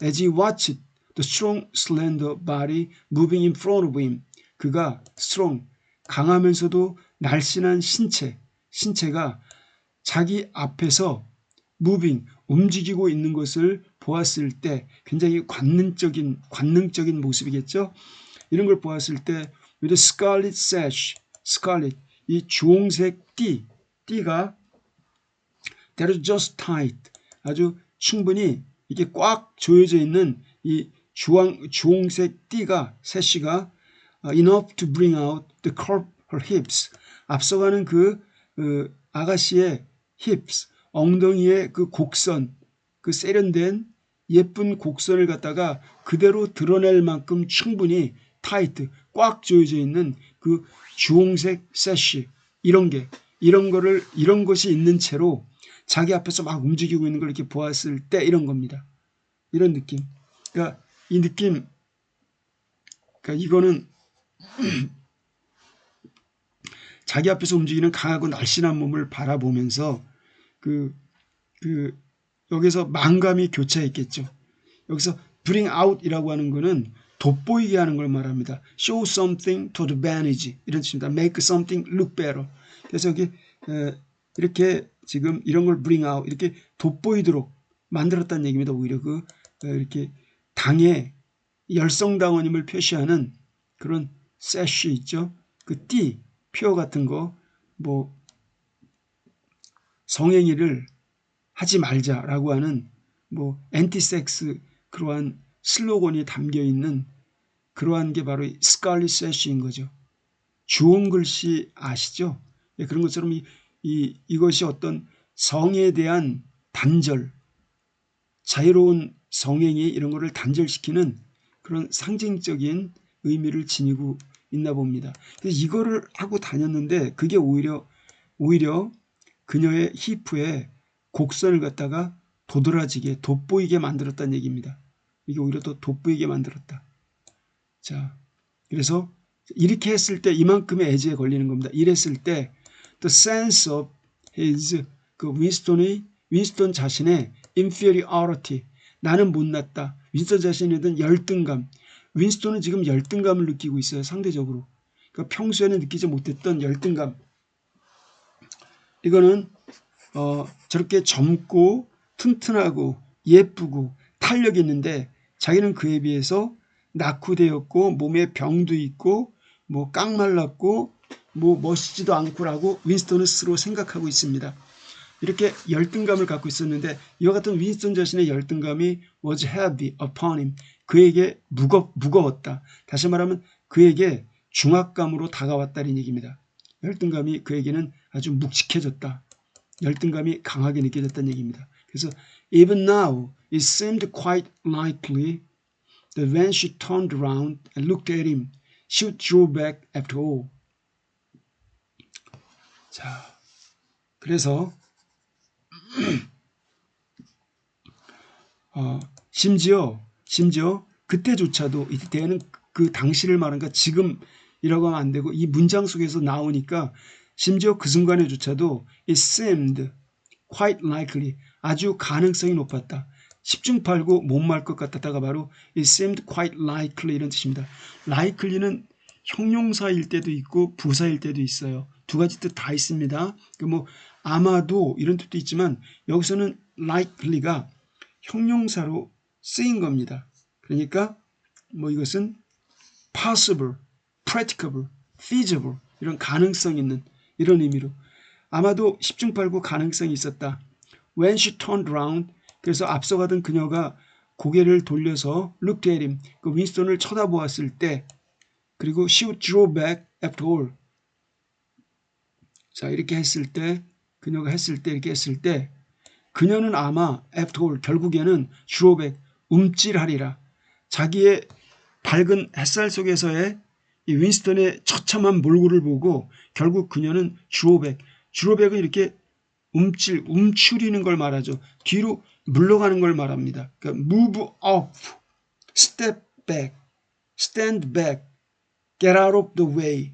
as he watched the strong, slender body moving in front of him, 그가 strong, 강하면서도 날씬한 신체가 자기 앞에서 moving, 움직이고 있는 것을 보았을 때 굉장히 관능적인 모습이겠죠. 이런 걸 보았을 때 with a scarlet sash, scarlet, 이 주홍색 띠가 that is just tight, 아주 충분히 이게 꽉 조여져 있는 이 주홍색 띠가, 세시가 enough to bring out the curve her hips, 앞서가는 그 아가씨의 hips, 엉덩이의 그 곡선, 그 세련된 예쁜 곡선을 갖다가 그대로 드러낼 만큼 충분히 타이트, 꽉 조여져 있는 그 주홍색 세시, 이런 것이 있는 채로 자기 앞에서 막 움직이고 있는 걸 이렇게 보았을 때 이런 겁니다. 이런 느낌. 그러니까 이 느낌, 그러니까 이거는 자기 앞에서 움직이는 강하고 날씬한 몸을 바라보면서 여기서 망감이 교차했겠죠. 여기서 bring out이라고 하는 거는 돋보이게 하는 걸 말합니다. show something to the advantage, 이런 뜻입니다. make something look better. 그래서 여기 이렇게 지금 이런 걸 bring out, 이렇게 돋보이도록 만들었다는 얘기입니다. 오히려 이렇게 당의 열성당원임을 표시하는 그런 sash 있죠. 그 띠, 표 같은 거, 뭐 성행위를 하지 말자라고 하는 뭐 엔티섹스 그러한 슬로건이 담겨 있는 그러한 게 바로 스칼릿 세시인 거죠. 주홍 글씨 아시죠? 그런 것처럼 이것이 어떤 성에 대한 단절, 자유로운 성행위 이런 거를 단절시키는 그런 상징적인 의미를 지니고 있나 봅니다. 그래서 이거를 하고 다녔는데 그게 오히려 그녀의 히프에 곡선을 갖다가 도드라지게 돋보이게 만들었다는 얘기입니다. 이게 오히려 더 돋보이게 만들었다. 자, 그래서 이렇게 했을 때 이만큼의 애지에 걸리는 겁니다. 이랬을 때 the sense of his, 윈스턴 자신의 inferiority, 나는 못났다. 윈스턴 자신에 대한 열등감. 윈스턴은 지금 열등감을 느끼고 있어요. 상대적으로. 그러니까 평소에는 느끼지 못했던 열등감. 이거는 저렇게 젊고 튼튼하고 예쁘고 탄력이 있는데 자기는 그에 비해서 낙후되었고 몸에 병도 있고 뭐 깡말랐고 뭐 멋있지도 않고라고 윈스턴은 스스로 생각하고 있습니다. 이렇게 열등감을 갖고 있었는데 이와 같은 윈스턴 자신의 열등감이 was heavy upon him. 그에게 무거웠다. 다시 말하면 그에게 중압감으로 다가왔다는 얘기입니다. 열등감이 그에게는 아주 묵직해졌다. 열등감이 강하게 느껴졌다는 얘기입니다. 그래서 even now it seemed quite likely that when she turned around and looked at him, she would draw back after all. 자, 그래서 심지어 그때조차도 이때는 그 당시를 말하니까 지금이라고 하면 안 되고 이 문장 속에서 나오니까 심지어 그 순간에조차도 it seemed quite likely 아주 가능성이 높았다. 10중 8구 못 말 것 같았다가 바로 it seemed quite likely 이런 뜻입니다. likely는 형용사일 때도 있고 부사일 때도 있어요. 두 가지 뜻 다 있습니다. 뭐 아마도 이런 뜻도 있지만 여기서는 likely가 형용사로 쓰인 겁니다. 그러니까 뭐 이것은 possible, practicable, feasible 이런 가능성 있는 이런 의미로 아마도 10중 8구 가능성이 있었다. When she turned around 그래서 앞서가던 그녀가 고개를 돌려서 looked at him 그 윈스턴을 쳐다보았을 때 그리고 she would draw back after all 자 이렇게 했을 때 그녀가 이렇게 했을 때 그녀는 아마 after all 결국에는 draw back 움찔하리라 자기의 밝은 햇살 속에서의 이 윈스턴의 처참한 몰골을 보고 결국 그녀는 drawback은 이렇게 움츠리는 걸 말하죠. 뒤로 물러가는 걸 말합니다. 그러니까 move off, step back, stand back, get out of the way.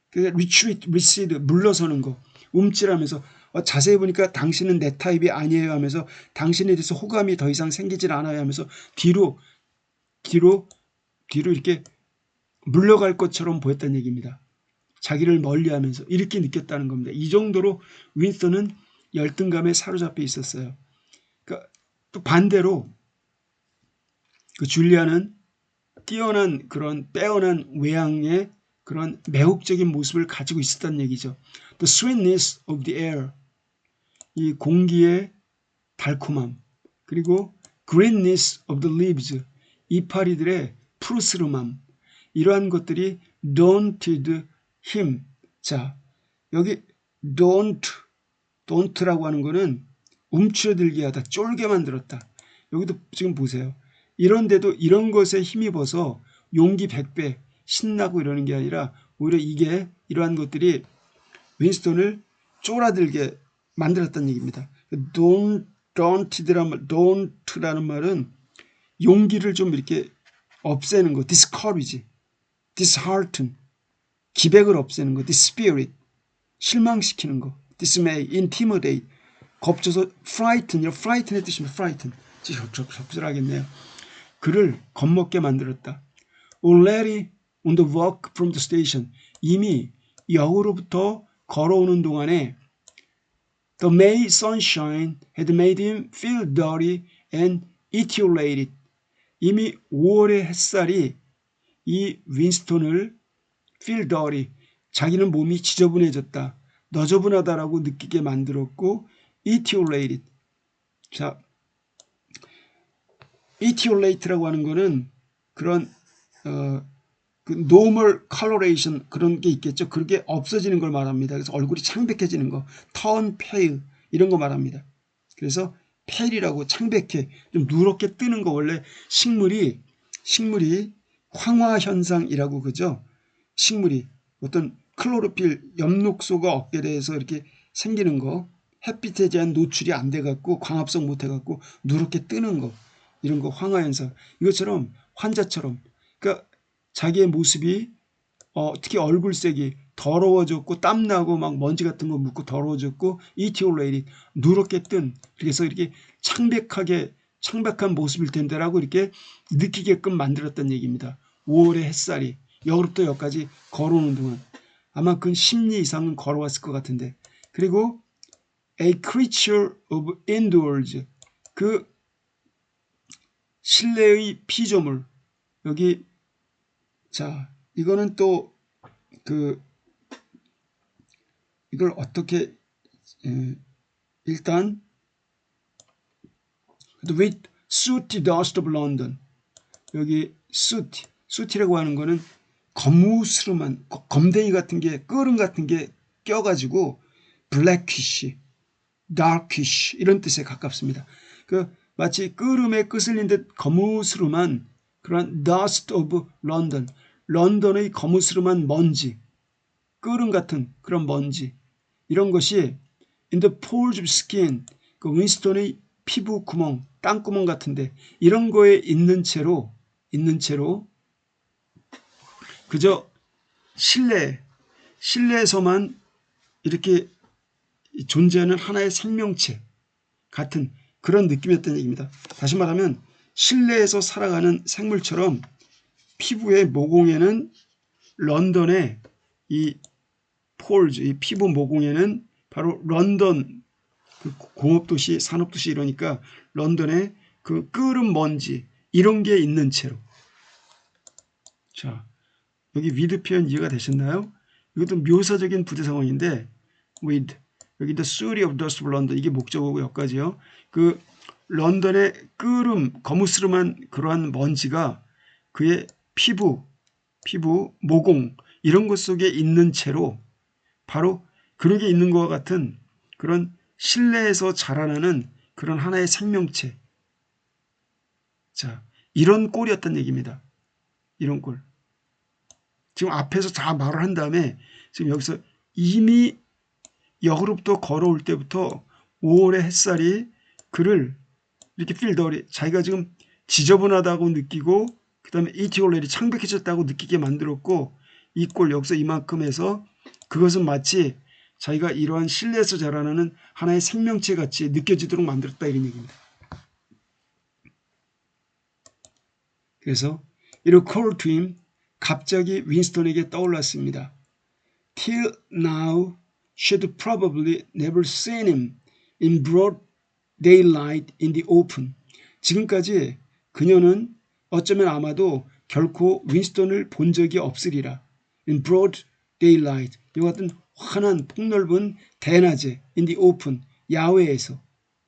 그러니까 retreat, recede, 물러서는 거. 움찔하면서 자세히 보니까 당신은 내 타입이 아니에요 하면서 당신에 대해서 호감이 더 이상 생기질 않아요 하면서 뒤로 이렇게 물러갈 것처럼 보였다는 얘기입니다. 자기를 멀리하면서 이렇게 느꼈다는 겁니다. 이 정도로 윈스턴은 열등감에 사로잡혀 있었어요. 그러니까 또 반대로 그 줄리아는 뛰어난 그런 빼어난 외향의 그런 매혹적인 모습을 가지고 있었다는 얘기죠. The sweetness of the air, 이 공기의 달콤함, 그리고 greenness of the leaves, 이파리들의 푸르스름함, 이러한 것들이 daunted him. 자, 여기 daunt라고 하는 거는 움츠러들게 하다, 쫄게 만들었다. 여기도 지금 보세요. 이런데도 이런 것에 힘입어서 용기 100배 신나고 이러는 게 아니라 오히려 이러한 것들이 윈스턴을 쫄아들게 만들었다는 얘기입니다. daunt라는 말은 용기를 좀 이렇게 없애는 거, discourage, dishearten, 기백을 없애는 거, dispirit, 실망시키는 거, dismay, intimidate, 겁줘서 frighten의 뜻입니다. frighten, 적절하겠네요. 그를 겁먹게 만들었다. Already on the walk from the station, 이미 역으로부터 걸어오는 동안에 the May sunshine had made him feel dirty and etiolated. 이미 5월의 햇살이 이 윈스턴을 feel dirty, 자기는 몸이 지저분해졌다, 너저분하다라고 느끼게 만들었고 etiolated. 자, etiolate라고 하는 거는 그런 그 normal coloration 그런 게 있겠죠. 그게 없어지는 걸 말합니다. 그래서 얼굴이 창백해지는 거, turn pale 이런 거 말합니다. 그래서 pale이라고 창백해, 좀 누렇게 뜨는 거 원래 식물이 황화 현상이라고 그죠. 식물이 어떤 클로로필 엽록소가 없게 돼서 이렇게 생기는 거, 햇빛에 대한 노출이 안 돼 갖고 광합성 못 해 갖고 누렇게 뜨는 거, 이런 거 황화 현상. 이것처럼 환자처럼 그러니까 자기의 모습이 특히 얼굴색이 더러워졌고 땀나고 막 먼지 같은 거 묻고 더러워졌고 etiolated 누렇게 뜬, 그래서 이렇게 창백한 모습일 텐데라고 이렇게 느끼게끔 만들었다는 얘기입니다. 5월의 햇살이 여기부터 여기까지 걸어오는 동안 아마 근 10리 이상은 걸어왔을 것 같은데, 그리고 a creature of indoors. 그 실내의 피조물. 여기 자, 이거는 또 이걸 어떻게 일단 with sooty dust of London. 여기 sooty라고 하는 거는 거무스름한 검댕이 같은 게 끄름 같은 게 껴가지고 blackish, darkish 이런 뜻에 가깝습니다. 마치 끄름에 끄슬린 듯 거무스름한 그런 dust of London, 런던의 거무스름한 먼지, 끄름 같은 그런 먼지 이런 것이 in the pores of skin, 그 윈스턴의 피부 구멍, 땅구멍 같은데 이런 거에 있는 채로 그저 실내에서만 이렇게 존재하는 하나의 생명체 같은 그런 느낌이었다는 얘기입니다. 다시 말하면 실내에서 살아가는 생물처럼 피부의 모공에는 런던의 이 폴즈, 이 피부 모공에는 바로 런던 그 공업도시, 산업도시 이러니까 런던의 그 끄름 먼지 이런 게 있는 채로. 자, 여기 with 표현 이해가 되셨나요? 이것도 묘사적인 부대 상황인데 with 여기 the city of dust of London 이게 목적어고 여기까지요. 그 런던의 끄름 거무스름한 그러한 먼지가 그의 피부 모공 이런 것 속에 있는 채로 바로 그러게 있는 것과 같은 그런 실내에서 자라나는 그런 하나의 생명체. 자, 이런 꼴이었단 얘기입니다. 이런 꼴. 지금 앞에서 다 말을 한 다음에 지금 여기서 이미 역으로부터 걸어올 때부터 5월의 햇살이 그를 이렇게 필더리 자기가 지금 지저분하다고 느끼고 그 다음에 이티올레리 창백해졌다고 느끼게 만들었고 이 꼴 여기서 이만큼 해서 그것은 마치 자기가 이러한 실내에서 자라나는 하나의 생명체 같이 느껴지도록 만들었다 이런 얘기입니다. 그래서 it occurred to him 갑자기 윈스턴에게 떠올랐습니다. Till now she had probably never seen him in broad daylight in the open. 지금까지 그녀는 어쩌면 아마도 결코 윈스턴을 본 적이 없으리라. In broad daylight, 이와 같은 환한 폭넓은 대낮에 in the open, 야외에서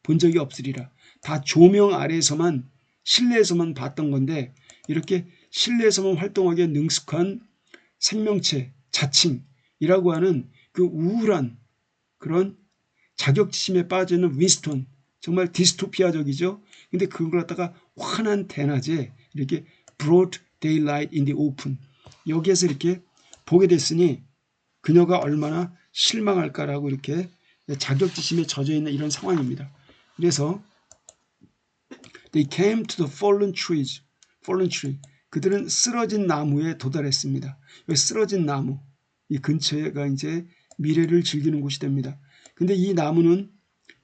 본 적이 없으리라. 다 조명 아래에서만 실내에서만 봤던 건데 이렇게 실내에서만 활동하기에 능숙한 생명체, 자칭이라고 하는 그 우울한 그런 자격지심에 빠지는 윈스턴, 정말 디스토피아적이죠. 근데 그걸 갖다가 환한 대낮에 이렇게 broad daylight in the open 여기에서 이렇게 보게 됐으니 그녀가 얼마나 실망할까라고 이렇게 자격지심에 젖어 있는 이런 상황입니다. 그래서 they came to the fallen tree. 그들은 쓰러진 나무에 도달했습니다. 여기 쓰러진 나무, 이 근처가 이제 미래를 즐기는 곳이 됩니다. 근데 이 나무는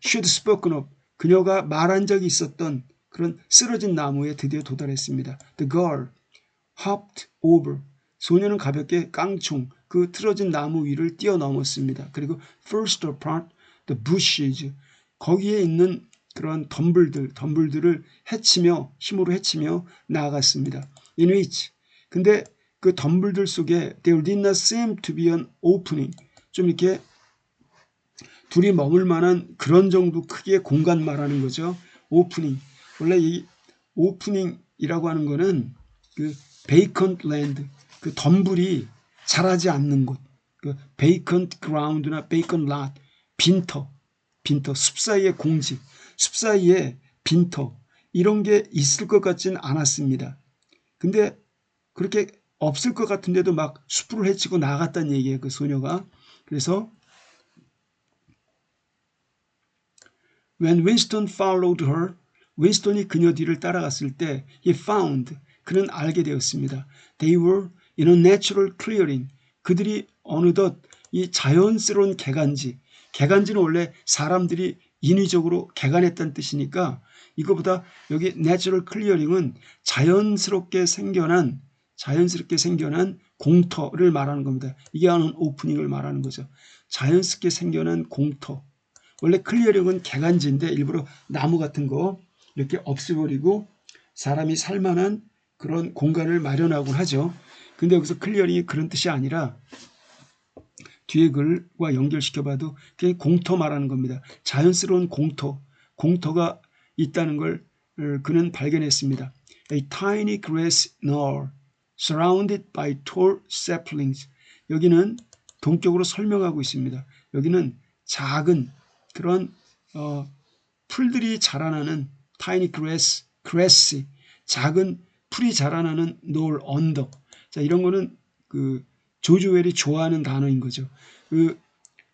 she had spoken of, 그녀가 말한 적이 있었던 그런 쓰러진 나무에 드디어 도달했습니다. The girl hopped over, 소녀는 가볍게 깡총, 그 틀어진 나무 위를 뛰어넘었습니다. 그리고 first apart the bushes, 거기에 있는 그런 덤불들을 힘으로 헤치며 나아갔습니다. In which, 근데 그 덤불들 속에 there did not seem to be an opening, 좀 이렇게 둘이 머물 만한 그런 정도 크기의 공간 말하는 거죠. 오프닝. 원래 이 오프닝이라고 하는 거는 그 vacant land, 그 덤불이 자라지 않는 곳, 그 vacant ground나 vacant lot, 빈터, 숲 사이의 공지, 숲 사이에 빈터 이런 게 있을 것 같지는 않았습니다. 근데 그렇게 없을 것 같은데도 막 숲을 헤치고 나갔다는 얘기예요. 그 소녀가. 그래서 When Winston followed her, 윈스턴이 그녀 뒤를 따라갔을 때 he found, 그는 알게 되었습니다. They were in a natural clearing. 그들이 어느덧 이 자연스러운 개간지는 원래 사람들이 인위적으로 개간했다는 뜻이니까 이거보다 여기 natural clearing은 자연스럽게 생겨난 공터를 말하는 겁니다. 이게 하는 오프닝을 말하는 거죠. 자연스럽게 생겨난 공터. 원래 클리어링은 개간지인데 일부러 나무 같은 거 이렇게 없애버리고 사람이 살만한 그런 공간을 마련하곤 하죠. 근데 여기서 클리어링이 그런 뜻이 아니라 뒤에 글과 연결시켜봐도 그게 공터 말하는 겁니다. 자연스러운 공터가 있다는 걸 그는 발견했습니다. A tiny grass knoll surrounded by tall saplings. 여기는 동격으로 설명하고 있습니다. 여기는 작은 그런 풀들이 자라나는 tiny grass, 작은 풀이 자라나는 knoll, 언덕. 자, 이런 거는 그 조지 웰이 좋아하는 단어인 거죠. 그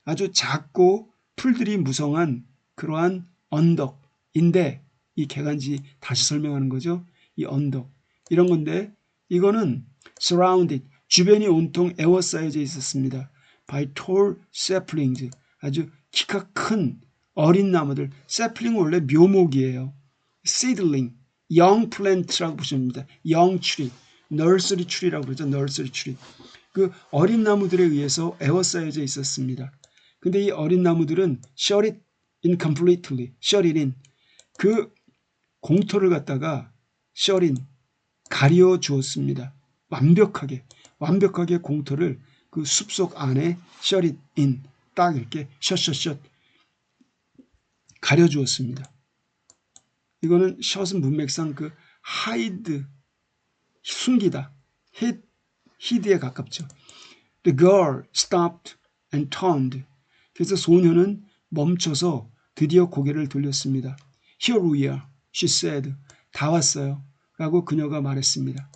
아주 작고 풀들이 무성한 그러한 언덕인데 이 개간지 다시 설명하는 거죠. 이 언덕 이런 건데 이거는 surrounded 주변이 온통 에워싸여져 있었습니다. by tall saplings 아주 키가 큰 어린 나무들. sapling 원래 묘목이에요. seedling young plant라고 보시면 됩니다. young tree, nursery tree라고 그러죠. nursery tree. 그 어린 나무들에 의해서 에워싸여져 있었습니다. 근데 이 어린 나무들은 shut it in completely, shut it in. 그 공터를 갖다가 shut in, 가려 주었습니다. 완벽하게 공터를 그 숲속 안에 shut it in, 딱 이렇게 shut 가려 주었습니다. 이거는 shut은 문맥상 그 hide, 숨기다, hid에 가깝죠. The girl stopped and turned. 그래서 소녀는 멈춰서 드디어 고개를 돌렸습니다. Here we are, she said. 다 왔어요. 라고 그녀가 말했습니다.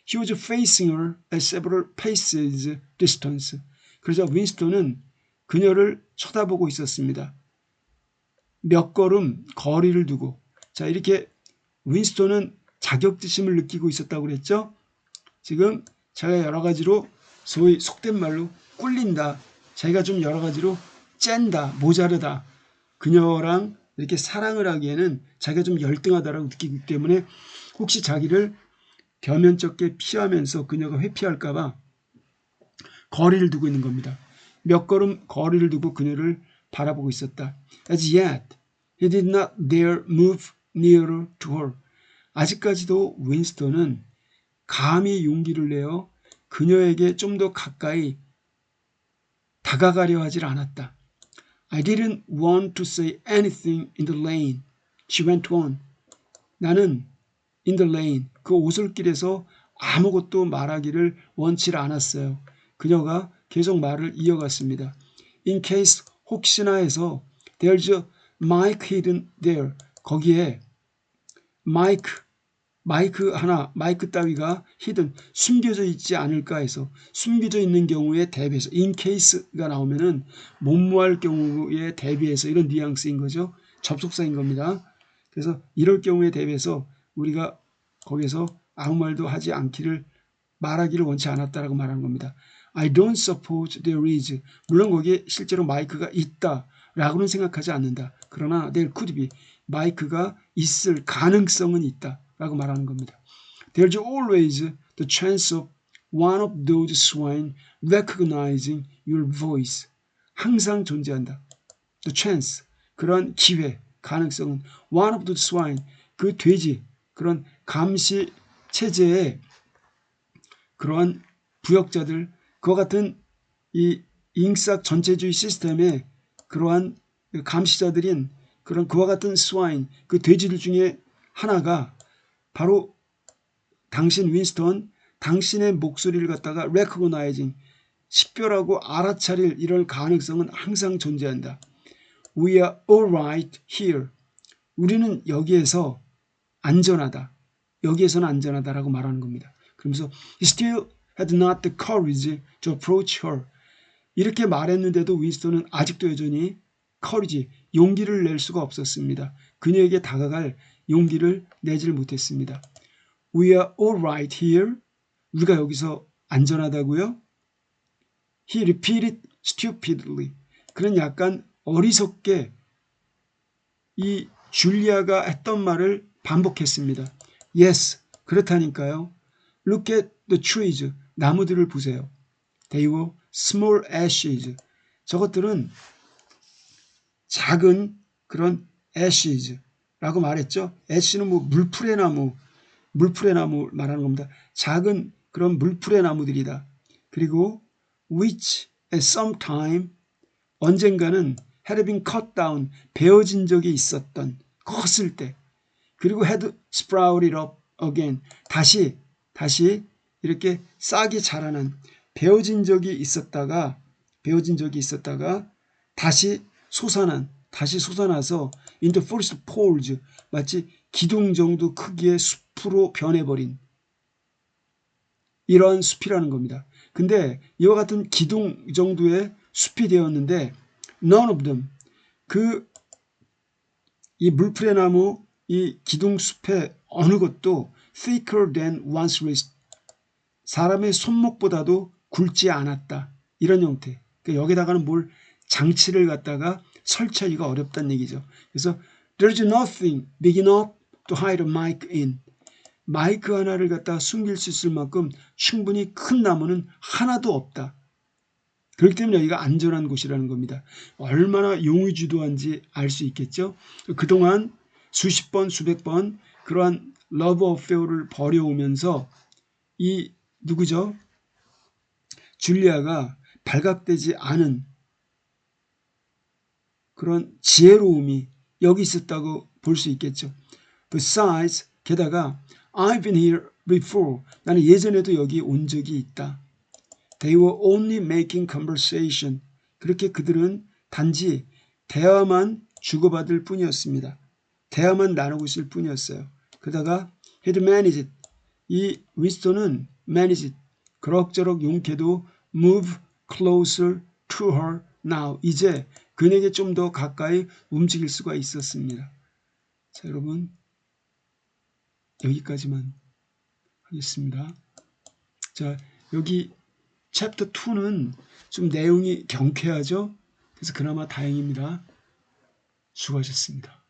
He was facing her at several paces distance. 그러자 윈스턴은 그녀를 쳐다보고 있었습니다. 몇 걸음 거리를 두고. 자, 이렇게 윈스턴은 자격지심을 느끼고 있었다고 그랬죠? 지금 제가 여러 가지로 소위 속된 말로 꿀린다. 자기가 좀 여러 가지로 짠다, 모자르다. 그녀랑 이렇게 사랑을 하기에는 자기가 좀 열등하다라고 느끼기 때문에 혹시 자기를 겸연쩍게 피하면서 그녀가 회피할까봐 거리를 두고 있는 겁니다. 몇 걸음 거리를 두고 그녀를 바라보고 있었다. As yet, he did not dare move nearer to her. 아직까지도 윈스턴은 감히 용기를 내어 그녀에게 좀 더 가까이 다가가려 하질 않았다. I didn't want to say anything in the lane. She went on. 나는 in the lane, 그 오솔길에서 아무것도 말하기를 원치 않았어요. 그녀가 계속 말을 이어갔습니다. In case, 혹시나 해서 there's a mic hidden there. 거기에 마이크 따위가 hidden, 숨겨져 있지 않을까 해서 숨겨져 있는 경우에 대비해서 in case가 나오면은 못무할 경우에 대비해서 이런 뉘앙스인 거죠. 접속사인 겁니다. 그래서 이럴 경우에 대비해서 우리가 거기서 아무 말도 하지 않기를 말하기를 원치 않았다라고 말하는 겁니다. I don't suppose there is. 물론 거기에 실제로 마이크가 있다라고는 생각하지 않는다. 그러나 there could be. 마이크가 있을 가능성은 있다. 라고 말하는 겁니다. There's always the chance of one of those swine recognizing your voice. 항상 존재한다. The chance, 그런 기회, 가능성은 one of the swine, 그 돼지, 그런 감시 체제의 그러한 부역자들, 그와 같은 이 잉싹 전체주의 시스템의 그러한 감시자들인 그런 그와 같은 swine, 그 돼지들 중에 하나가 바로 당신 윈스턴, 당신의 목소리를 갖다가 recognizing, 식별하고 알아차릴 이런 가능성은 항상 존재한다. We are all right here. 우리는 여기에서 안전하다. 여기에서는 안전하다라고 말하는 겁니다. 그러면서 he still had not the courage to approach her. 이렇게 말했는데도 윈스턴은 아직도 여전히 courage, 용기를 낼 수가 없었습니다. 그녀에게 다가갈 용기를 내지를 못했습니다. We are all right here. 우리가 여기서 안전하다고요? He repeated stupidly. 그는 약간 어리석게 이 줄리아가 했던 말을 반복했습니다. Yes, 그렇다니까요. Look at the trees. 나무들을 보세요. They were small ashes. 저것들은 작은 그런 ashes라고 말했죠. ash는 뭐 물풀의 나무 말하는 겁니다. 작은 그런 물풀의 나무들이다. 그리고 which at some time 언젠가는 had been cut down 베어진 적이 있었던 컸을 때 그리고 had sprouted up again 다시 이렇게 싹이 자라난 베어진 적이 있었다가 다시 솟아나서 into forest poles 마치 기둥 정도 크기의 숲으로 변해버린 이러한 숲이라는 겁니다. 근데 이와 같은 기둥 정도의 숲이 되었는데 none of them 이 물풀의 나무 이 기둥 숲의 어느 것도 thicker than one's wrist 사람의 손목보다도 굵지 않았다. 이런 형태. 그러니까 여기다가는 뭘 장치를 갖다가 설치하기가 어렵다는 얘기죠. 그래서 there's nothing big enough to hide a mic in. 마이크 하나를 갖다 숨길 수 있을 만큼 충분히 큰 나무는 하나도 없다. 그렇기 때문에 여기가 안전한 곳이라는 겁니다. 얼마나 용의주도한지 알 수 있겠죠. 그동안 수십 번 수백 번 그러한 러브 어페어를 벌여오면서 이 누구죠? 줄리아가 발각되지 않은 그런 지혜로움이 여기 있었다고 볼 수 있겠죠. Besides, 게다가 I've been here before. 나는 예전에도 여기 온 적이 있다. They were only making conversation. 그렇게 그들은 단지 대화만 주고받을 뿐이었습니다. 대화만 나누고 있을 뿐이었어요. 그러다가 he'd managed. 이 윈스턴은 managed. 그럭저럭 용케도 move closer to her now. 이제 그에게 좀 더 가까이 움직일 수가 있었습니다. 자, 여러분 여기까지만 하겠습니다. 자, 여기 챕터 2는 좀 내용이 경쾌하죠? 그래서 그나마 다행입니다. 수고하셨습니다.